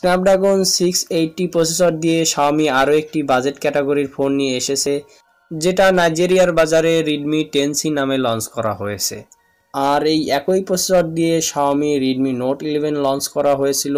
Snapdragon 680 processor দিয়ে Xiaomi আরও একটি বাজেট ক্যাটাগরির ফোন নিয়ে এসেছে, যেটা নাইজেরিয়ার বাজারে Redmi 10C নামে লঞ্চ করা হয়েছে। আর এই একই প্রসেসর দিয়ে Xiaomi Redmi Note 11 লঞ্চ করা হয়েছিল।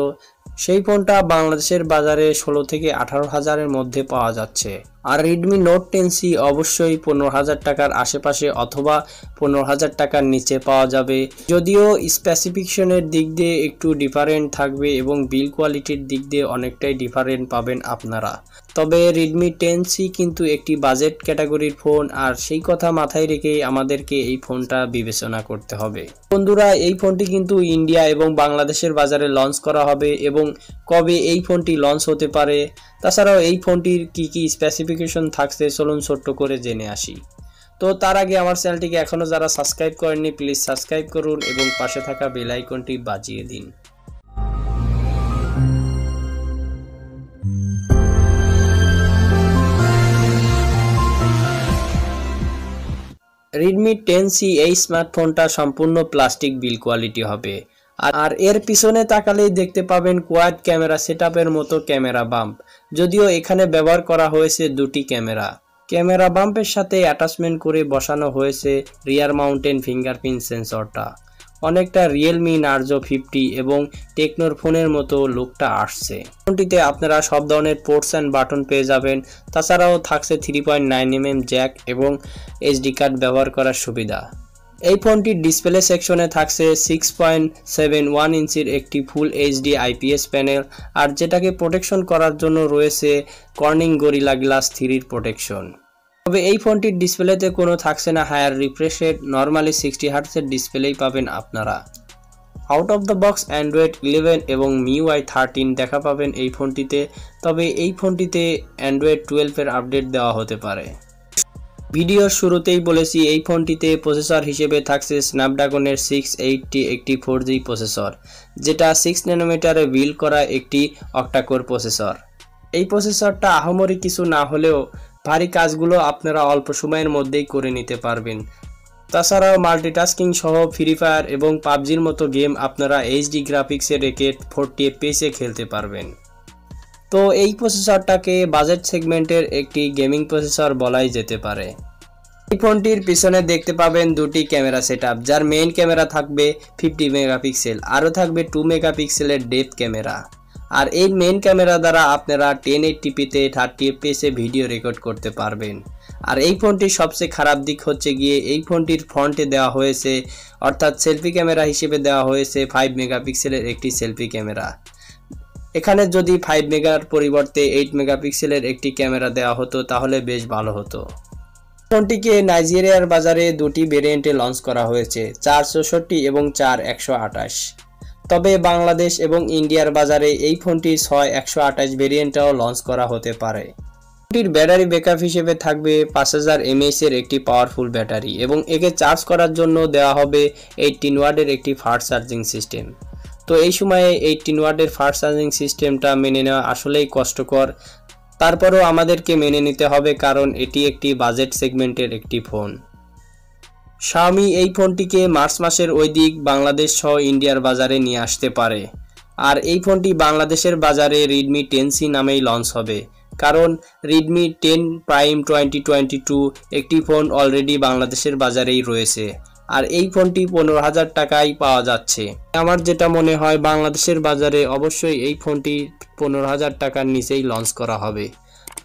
সেই ফোনটা বাংলাদেশের বাজারে 16 থেকে 18,000-এর মধ্যে পাওয়া যাচ্ছে। আর Redmi Note 10C অবশ্যই 15,000 টাকার আশেপাশে অথবা 15,000 টাকার নিচে পাওয়া যাবে, যদিও স্পেসিফিকেশনের দিক দিয়ে একটু ডিফারেন্ট থাকবে এবং বিল কোয়ালিটির দিক দিয়ে অনেকটাই ডিফারেন্ট পাবেন আপনারা। তবে Redmi 10C কিন্তু একটি বাজেট ক্যাটাগরির ফোন, আর সেই কথা মাথায় রেখেই আমাদেরকে এই ফোনটা বিবেচনা করতে হবে। বন্ধুরা, এই ফোনটি কিন্তু ইন্ডিয়া এবং বাংলাদেশের বাজারে লঞ্চ করা হবে এবং কবে এই ফোনটি লঞ্চ হতে পারে, তাছাড়াও এই ফোনটির কি স্পেসিফিকেশন থাকছে চলুন ছোট্ট করে জেনে আসি। তো তার আগে আমার চ্যানেলটিকে এখনও যারা সাবস্ক্রাইব করেননি প্লিজ সাবস্ক্রাইব করুন এবং পাশে থাকা বেল আইকনটি বাজিয়ে দিন। Redmi 10C এই স্মার্টফোনটা সম্পূর্ণ প্লাস্টিক বিল কোয়ালিটি হবে, আর এর পিছনে তাকালেই দেখতে পাবেন কোয়াড ক্যামেরা সেটআপের মতো ক্যামেরা বাম্প, যদিও এখানে ব্যবহার করা হয়েছে দুটি ক্যামেরা বাম্পের সাথে অ্যাটাচমেন্ট করে বসানো হয়েছে রিয়ার মাউন্টেন ফিঙ্গারপ্রিন্ট সেন্সরটা। অনেকটা রিয়েলমি নার্জো 50 এবং টেকনোর ফোনের মতো লুকটা আসছে। ফোনটিতে আপনারা সব ধরনের পোর্টস অ্যান্ড বাটন পেয়ে যাবেন, তাছাড়াও থাকছে 3.9mm জ্যাক এবং এইচডি কার্ড ব্যবহার করার সুবিধা। এই ফোনটির ডিসপ্লে সেকশনে থাকছে 6.71 ইঞ্চির একটি ফুল এইচডি আইপিএস প্যানেল, আর যেটাকে প্রোটেকশন করার জন্য রয়েছে কর্নিং গরিলা গ্লাস 3 প্রোটেকশন। তবে এই ফোনটির ডিসপ্লেতে কোনো থাকছে না হায়ার রিফ্রেশ রেট, নর্মালি 60 হার্টজের ডিসপ্লেই পাবেন আপনারা। Out of the box Android 11 এবং মিউআই 13 দেখা পাবেন এই ফোনটিতে, তবে এই ফোনটিতে অ্যান্ড্রয়েড 12-এর আপডেট দেওয়া হতে পারে। ভিডিওর শুরুতেই বলেছি এই ফোনটিতে প্রসেসর হিসেবে থাকছে স্ন্যাপড্রাগনের 680 একটি 4G প্রসেসর, যেটা 6 ন্যানোমিটারে বিল্ড করা একটি অক্টাকোর প্রসেসর। এই প্রসেসরটা আহামরি কিছু না হলেও ভারী কাজগুলো আপনারা অল্প সময়ের মধ্যেই করে নিতে পারবেন। তাছাড়াও মাল্টিটাস্কিং সহ ফ্রি ফায়ার এবং পাবজির মতো গেম আপনারা এইচডি গ্রাফিক্সে রেখে 40 FPS খেলতে পারবেন। তো এই প্রসেসরটাকে বাজেট সেগমেন্টের একটি গেমিং প্রসেসর বলাই যেতে পারে। এই ফোনটির পিছনে দেখতে পাবেন দুটি ক্যামেরা সেটআপ, যার মেইন ক্যামেরা থাকবে 50 মেগাপিক্সেল, আরও থাকবে 2 মেগাপিক্সেলের ডেপথ ক্যামেরা। আর এই মেইন ক্যামেরা দ্বারা আপনারা 1080pতে 30 fps ভিডিও রেকর্ড করতে পারবেন। আর এই ফোনটির সবচেয়ে খারাপ দিক হচ্ছে গিয়ে এই ফোনটির ফ্রন্টে দেওয়া হয়েছে, অর্থাৎ সেলফি ক্যামেরা হিসেবে দেওয়া হয়েছে 5 মেগাপিক্সেলের একটি সেলফি ক্যামেরা। এখানে যদি 5 মেগার পরিবর্তে 8 মেগাপিক্সেলের একটি ক্যামেরা দেওয়া হতো তাহলে বেশ ভালো হতো। ফোনটিকে নাইজেরিয়ার বাজারে দুটি ভেরিয়েন্টে লঞ্চ করা হয়েছে, 464 এবং 4128। তবে বাংলাদেশ এবং ইন্ডিয়ার বাজারে এই ফোনটি 6128 ভেরিয়েন্টটাও লঞ্চ করা হতে পারে। ফোনটির ব্যাটারি ব্যাকআপ হিসেবে থাকবে 5000 mAh এর একটি পাওয়ারফুল ব্যাটারি এবং একে চার্জ করার জন্য দেওয়া হবে 18 ওয়াটের একটি ফাস্ট চার্জিং সিস্টেম। তো এই সময়ে 18 ওয়াটের ফাস্ট চার্জিং সিস্টেমটা মেনে নেওয়া আসলেই কষ্টকর, তারপরেও আমাদেরকে মেনে নিতে হবে কারণ এটি একটি বাজেট সেগমেন্টের একটি ফোন। Xiaomi এই ফোনটিকে মার্চ মাসের ওই দিক বাংলাদেশ সহ ইন্ডিয়ার বাজারে নিয়ে আসতে পারে, আর এই ফোনটি বাংলাদেশের বাজারে Redmi 10C নামেই লঞ্চ হবে, কারণ Redmi 10 Prime 2022 একটি ফোন অলরেডি বাংলাদেশের বাজারেই রয়েছে, আর এই ফোনটি 15,000 টাকায় পাওয়া যাচ্ছে। আমার যেটা মনে হয় বাংলাদেশের বাজারে অবশ্যই এই ফোনটি 15,000 টাকার নিচেই লঞ্চ করা হবে।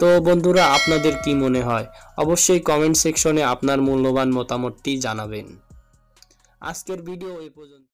তো বন্ধুরা, আপনাদের কি মনে হয় অবশ্যই কমেন্ট সেকশনে আপনার মূল্যবান মতামতটি জানাবেন। আজকের ভিডিও এই পর্যন্ত।